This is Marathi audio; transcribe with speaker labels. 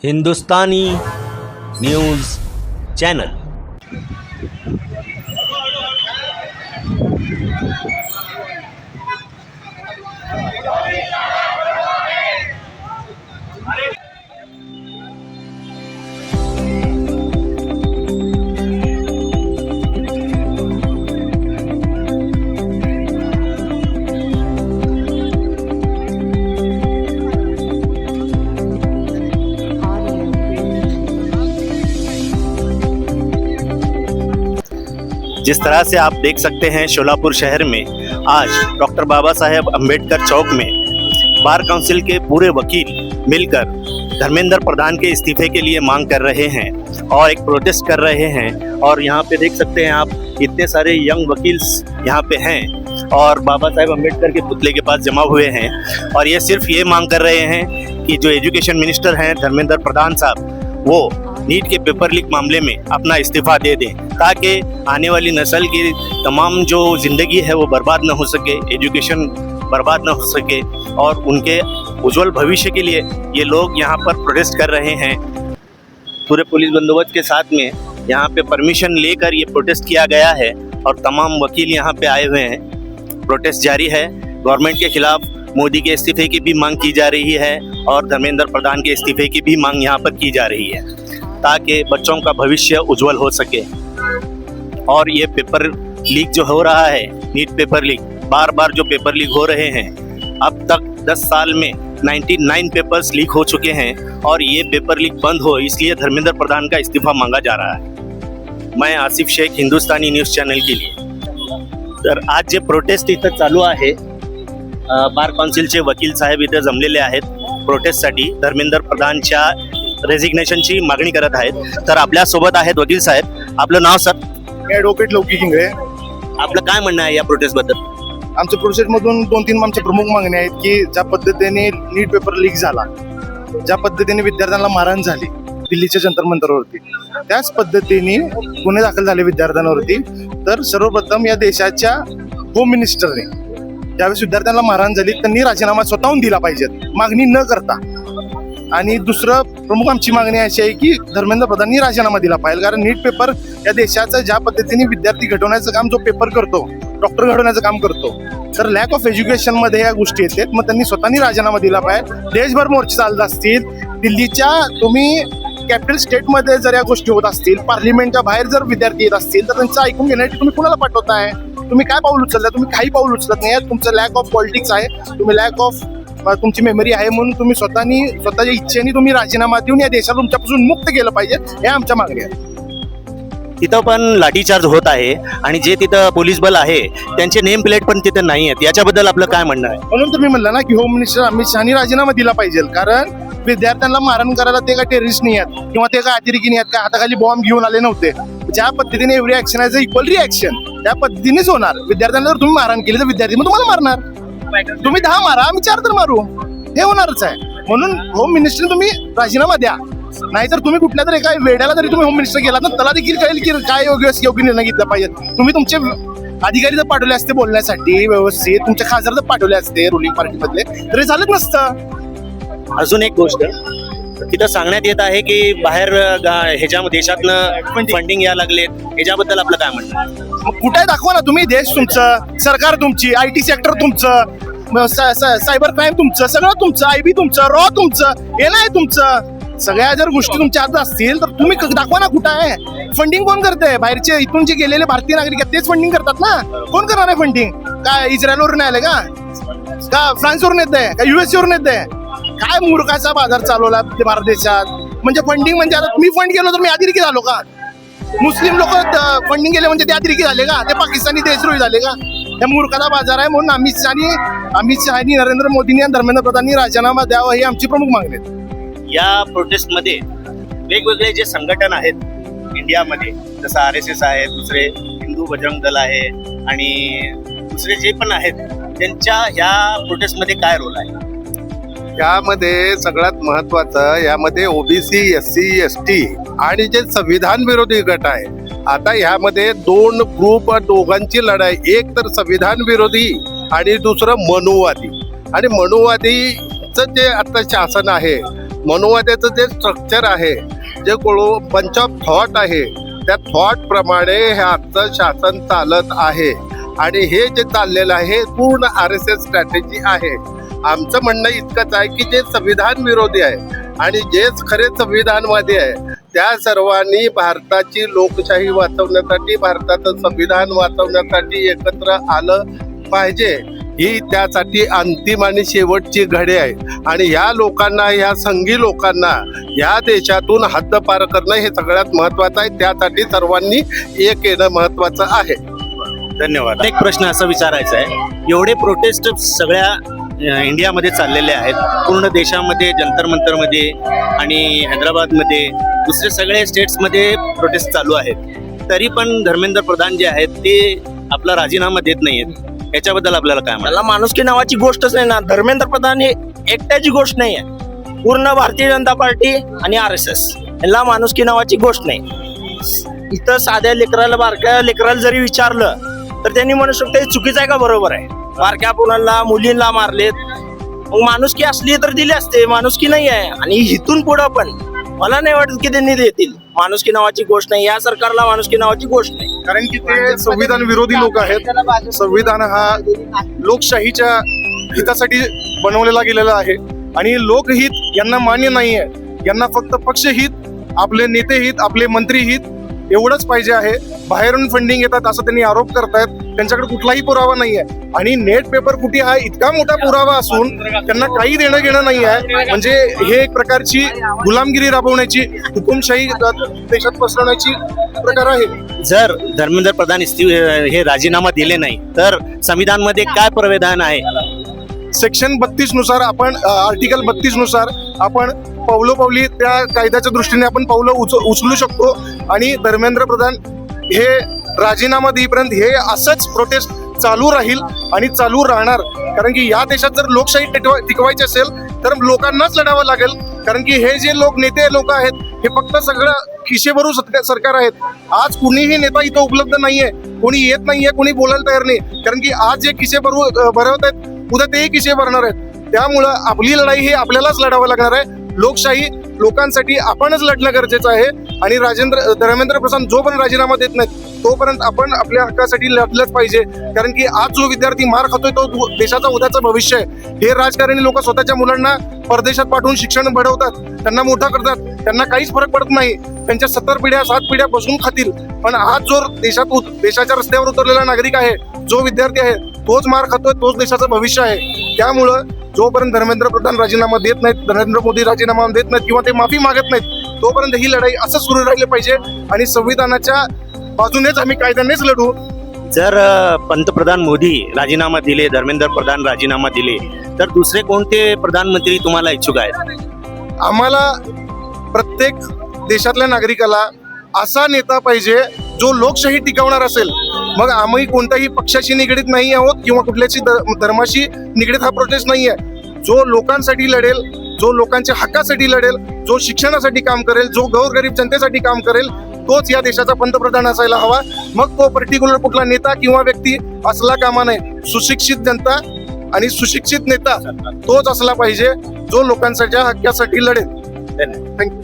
Speaker 1: Hindustani news channel.
Speaker 2: जिस तरह से आप देख सकते हैं शोलापुर शहर में आज डॉक्टर बाबा साहेब अम्बेडकर चौक में बार काउंसिल के पूरे वकील मिलकर धर्मेंद्र प्रधान के इस्तीफे के लिए मांग कर रहे हैं और एक प्रोटेस्ट कर रहे हैं। और यहाँ पे देख सकते हैं आप इतने सारे यंग वकील्स यहाँ पे हैं और बाबा साहेब अम्बेडकर के पुतले के पास जमा हुए हैं और ये सिर्फ ये मांग कर रहे हैं कि जो एजुकेशन मिनिस्टर हैं धर्मेंद्र प्रधान साहब वो नीट के पेपर लीक मामले में अपना इस्तीफा दे दें ताकि आने वाली नस्ल की तमाम जो ज़िंदगी है वो बर्बाद ना हो सके, एजुकेशन बर्बाद ना हो सके और उनके उज्जवल भविष्य के लिए ये लोग यहाँ पर प्रोटेस्ट कर रहे हैं। पूरे पुलिस बंदोबस्त के साथ में यहाँ पे परमिशन लेकर ये प्रोटेस्ट किया गया है और तमाम वकील यहाँ पे आए हुए हैं। प्रोटेस्ट जारी है। गवर्नमेंट के खिलाफ मोदी के इस्तीफे की भी मांग की जा रही है और धर्मेंद्र प्रधान के इस्तीफे की भी मांग यहाँ पर की जा रही है ताकि बच्चों का भविष्य उज्जवल हो सके। और ये पेपर लीक जो हो रहा है, नीट पेपर लीक, बार बार जो पेपर लीक हो रहे हैं, अब तक 10 साल में 99 पेपर्स लीक हो चुके हैं और ये पेपर लीक बंद हो इसलिए धर्मेंद्र प्रधान का इस्तीफा मांगा जा रहा है। मैं आसिफ शेख, हिंदुस्तानी न्यूज़ चॅनल के लिए। तर आज जे प्रोटेस्ट इथं चालू आहे, बार काउन्सिलचे वकील साहेब इथे जमलेले आहेत प्रोटेस्टसाठी धर्मेंद्र प्रधानच्या रेझिग्नेशनची मागणी करत आहेत। तर आपल्यासोबत आहेत वकील साहेब। आपलं नाव सर?
Speaker 3: ॲडव्होकेट लौकिक इंगळे।
Speaker 2: आपलं काय म्हणणं आहे या प्रोटेस्ट बद्दल?
Speaker 3: आमच्या प्रोसेसमधून 2-3 आमच्या प्रमुख मागण्या आहेत की ज्या पद्धतीने नीट पेपर लीक झाला, ज्या पद्धतीने विद्यार्थ्यांना मारहाण झाली दिल्लीच्या जंतर मंतरवरती, त्याच पद्धतीने गुन्हे दाखल झाले विद्यार्थ्यांवरती। तर सर्वप्रथम या देशाच्या होम मिनिस्टरने ज्यावेळेस विद्यार्थ्यांना मारहाण झाली त्यांनी राजीनामा स्वतःहून दिला पाहिजे मागणी न करता। आणि दुसरं प्रमुख आमची मागणी अशी आहे की धर्मेंद्र प्रधाननी राजीनामा दिला पाहिजे, कारण नीट पेपर या देशाचं ज्या पद्धतीने विद्यार्थी घडवण्याचं काम जो पेपर करतो, डॉक्टर घडवण्याचं काम करतो, तर लॅक ऑफ एज्युकेशन मध्ये या गोष्टी येतात। मग त्यांनी स्वतःनी राजीनामा दिला पाहिजे। देशभर मोर्चे चालत असतील, दिल्लीच्या तुम्ही कॅपिटल स्टेटमध्ये जर या गोष्टी होत असतील, पार्लिमेंटच्या बाहेर जर विद्यार्थी येत असतील तर त्यांचं ऐकून घेण्यासाठी तुम्ही कुणाला पाठवताय? तुम्ही काय पाऊल उचलताय? तुम्ही काही पाऊल उचलत नाही। तुमचं लॅक ऑफ पॉलिटिक्स आहे, तुम्ही लॅक ऑफ तुमची मेमरी आहे, म्हणून तुम्ही स्वतःच्या इच्छेने तुम्ही राजीनामा देऊन या देशाला तुमच्यापासून मुक्त केलं पाहिजे, हे आमच्या मागण्या आहेत।
Speaker 2: तिथं पण लाठीचार्ज होत आहे आणि जे तिथं पोलीस बल आहे त्यांचे नेम प्लेट पण तिथं नाही आहेत। याच्याबद्दल आपलं काय म्हणणं आहे?
Speaker 3: म्हणून तुम्ही म्हणला ना की होम मिनिस्टर अमित शहानी राजीनामा दिला पाहिजे, कारण विद्यार्थ्यांना मारहाण करायला ते काय टेररिस्ट नाही आहेत किंवा ते काय अतिरेकी नाही आहेत, काय हाताखाली बॉम्ब घेऊन आले नव्हते। ज्या पद्धतीने every action as a equal reaction त्या पद्धतीनेच होणार। विद्यार्थ्यांना जर तुम्ही मारहाण केली तर विद्यार्थी मग तुम्हाला मारणार। तुम्ही 10 मारा, आम्ही 4 तर मारू, हे होणारच आहे। म्हणून होम मिनिस्टर तुम्ही राजीनामा द्या, नाहीतर तुम्ही कुठल्या तरी एका वेड्याला जरी तुम्ही होम मिनिस्टर गेलात ना त्याला देखील कळेल की काय योग्य निर्णय घेतला पाहिजे। तुम्ही तुमचे अधिकारी जर पाठवले असते बोलण्यासाठी व्यवस्थित, तुमचे खासदार जर पाठवले असते रुलिंग पार्टीमधले तरी झालंच नसतं।
Speaker 2: अजून एक गोष्ट तिथं सांगण्यात येत आहे की बाहेर ह्याच्या देशातनं फंडिंग यायला लागलेत, ह्याच्याबद्दल आपलं काय म्हणणं आहे?
Speaker 3: मग कुठे दाखवा ना तुम्ही, देश तुमचं, सरकार तुमची, IT सेक्टर तुमचं, सायबर क्राईम तुमचं, सगळं तुमचं, IB तुमचं, रॉ तुमचं, हे नाही तुमचं। सगळ्या जर गोष्टी तुमच्या हातात असतील तर तुम्ही दाखवा ना कुठं आहे। फंडिंग कोण करतंय? बाहेरचे इथून जे गेलेले भारतीय नागरिक आहेत तेच फंडिंग करतात ना। कोण करणार आहे फंडिंग? काय इस्रायलवरून आले का फ्रान्सवरून येत आहे का US वरून येत आहे? काय मूर्खाचा बाजार चालवला भारत देशात। म्हणजे फंडिंग म्हणजे आता मी फंड केलो तर मी अतिरेकी झालो का? मुस्लिम लोक फंडिंग केले म्हणजे ते अतिरेकी झाले का? ते पाकिस्तानी देशद्रोही झाले का? या मूर्खाचा बाजार आहे। म्हणून अमित शहानी नरेंद्र मोदींनी आणि धर्मेंद्र प्रधाननी राजीनामा द्यावा ही आमची प्रमुख मागणी आहे।
Speaker 2: या प्रोटेस्टमध्ये वेगवेगळे जे संघटन आहेत इंडियामध्ये, जसं RSS आहे, दुसरे हिंदू बजरंग दल आहे आणि दुसरे जे पण आहेत, त्यांच्या या प्रोटेस्टमध्ये काय रोल आहे?
Speaker 4: यामध्ये सगळ्यात महत्वाचं यामध्ये OBC SC ST आणि जे संविधान विरोधी गट आहे, आता ह्यामध्ये 2 ग्रुप, दोघांची लढाई, एक तर संविधान विरोधी आणि दुसरं मनुवादी। आणि मनुवादीचं जे आता शासन आहे मनोवाद्याचं जे स्ट्रक्चर आहे, जे बंच ऑफ थॉट आहे, त्या थॉट प्रमाणे हे आजचं शासन चालत आहे आणि हे जे चाललेलं आहे पूर्ण RSS स्ट्रॅटेजी आहे. आमचं म्हणणं इतकंच आहे की जे संविधान विरोधी आहे आणि जे खरे संविधानवादी आहे त्या सर्वांनी भारताची लोकशाही वाचवण्यासाठी, भारताचं संविधान वाचवण्यासाठी एकत्र आलं पाहिजे. ही त्यासाठी अंतिम आणि शेवटची घडी आहे आणि ह्या लोकांना, ह्या संघी लोकांना या देशातून हद्दपार करणं हे सगळ्यात महत्त्वाचं आहे. त्यासाठी सर्वांनी एक येणं महत्त्वाचं आहे.
Speaker 2: धन्यवाद. एक प्रश्न असा विचारायचा आहे, एवढे प्रोटेस्ट सगळ्या इंडियामध्ये चाललेले आहेत, पूर्ण देशामध्ये, जंतर मंतरमध्ये आणि हैदराबादमध्ये, दुसरे सगळे स्टेट्समध्ये प्रोटेस्ट चालू आहेत, तरी पण धर्मेंद्र प्रधान जे आहेत ते आपला राजीनामा देत नाहीयेत. याच्याबद्दल आपल्याला काय म्हणा?
Speaker 5: मला माणुसकी नावाची गोष्टच नाही ना. धर्मेंद्र प्रधान ही एकट्याची गोष्ट नाही आहे, पूर्ण भारतीय जनता पार्टी आणि RSS याला माणुसकी नावाची गोष्ट नाही. इथं साध्या लेकराला, बारक्या लेकराला जरी विचारलं तर त्यांनी म्हणू शकतो हे चुकीचं आहे का बरोबर आहे. बारक्या मुलांना, मुलींना मारलेत, मग माणुसकी असली तर दिली असते, माणुसकी नाही आहे. आणि इथून पुढं पण मला नाही वाटत की त्यांनी देतील. माणुसकी नावाची गोष्ट नाही, या सरकारला माणुसकी नावाची गोष्ट नाही.
Speaker 3: कारण की ते संविधान विरोधी लोक आहेत. संविधान हा लोकशाहीच्या हितासाठी बनवलेला गेलेला आहे आणि लोकहित यांना मान्य नाही आहे. यांना फक्त पक्षहित, आपले नेतेहित, आपले मंत्रीहित एवढंच पाहिजे आहे. बाहेरून फंडिंग येतात असं त्यांनी आरोप करतायत. त्यांच्याकडे कुठलाही पुरावा नाही आहे आणि नेट पेपर फुटी हा इतका मोठा पुरावा असून त्यांना काही देणं घेणं नाही आहे. म्हणजे हे एक प्रकारची गुलामगिरी राबवण्याची, हुकुमशाही देशात पसरवण्याची प्रकार आहे.
Speaker 2: जर धर्मेंद्र प्रधान हे राजीनामा दिले नाही तर संविधानमध्ये काय प्रावधान आहे?
Speaker 3: सेक्शन 32 नुसार आपण, आर्टिकल 32 नुसार आपण पावलोपावली त्या कायद्याच्या दृष्टीने आपण पावलं उचलू शकतो आणि धर्मेंद्र प्रधान हे राजीनामा देईपर्यंत हे असंच प्रोटेस्ट चालू राहील आणि चालू राहणार. कारण की या देशात जर लोकशाही टिकवायची असेल तर लोकांनाच लढावं लागेल. कारण की हे जे नेते लोक आहेत हे फक्त सगळं खिशे भरू सरकार आहेत. आज कुणीही नेता इथं उपलब्ध नाहीये, कोणी येत नाहीये, कोणी बोलायला तयार नाही. कारण की आज जे खिशे भरवत आहेत उद्या तेही खिशे भरणार आहेत. त्यामुळं आपली लढाई ही आपल्यालाच लढावं लागणार आहे. लोकशाही लोकांसाठी आपणच लढणं गरजेचं आहे आणि धर्मेंद्र प्रधान जोपर्यंत राजीनामा देत नाहीत तोपर्यंत आपण आपल्या हक्कासाठी लढलंच पाहिजे. कारण की आज जो विद्यार्थी मार खातोय तो देशाचा उद्याचं भविष्य आहे. हे राजकारणी लोक स्वतःच्या मुलांना परदेशात पाठवून शिक्षण घडवतात, त्यांना मोठा करतात, त्यांना काहीच फरक पडत नाही. त्यांच्या 7 पिढ्या बसून खातील. पण आज जो देशाच्या रस्त्यावर उतरलेला नागरिक आहे, जो विद्यार्थी आहे, तोच मार खातोय, तोच देशाचं भविष्य आहे. त्यामुळं जोपर्यंत धर्मेंद्र प्रधान राजीनामा देत नाहीत, नरेंद्र मोदी राजीनामा देत नाहीत किंवा ते माफी मागत नाहीत, तोपर्यंत ही लढाई असं सुरू राहिली पाहिजे आणि संविधानाच्या बाजूनेच आम्ही कायद्यानेच लढू.
Speaker 2: जर पंतप्रधान मोदी राजीनामा दिले, धर्मेंद्र प्रधान राजीनामा दिले तर दुसरे कोणते प्रधानमंत्री तुम्हाला इच्छुक आहेत?
Speaker 3: आम्हाला प्रत्येक देशातल्या नागरिकाला असा नेता पाहिजे जो लोकशाही टिकवणार असेल. मग आम्ही कोणत्याही पक्षाशी निगडीत नाही आहोत किंवा कुठल्याची धर्माशी निगडीत हा प्रोटेस्ट नाही आहे. जो लोकांसाठी लढेल, जो लोकांच्या हक्कासाठी लढेल, जो शिक्षणासाठी काम करेल, जो गोरगरीब जनतेसाठी काम करेल, तोच या देशाचा पंतप्रधान असायला हवा. मग तो पर्टिक्युलर कुठला नेता किंवा व्यक्ती असला कामा नये. सुशिक्षित जनता आणि सुशिक्षित नेता तोच असला पाहिजे जो लोकांच्या हक्कासाठी लढेल. थँक्यू.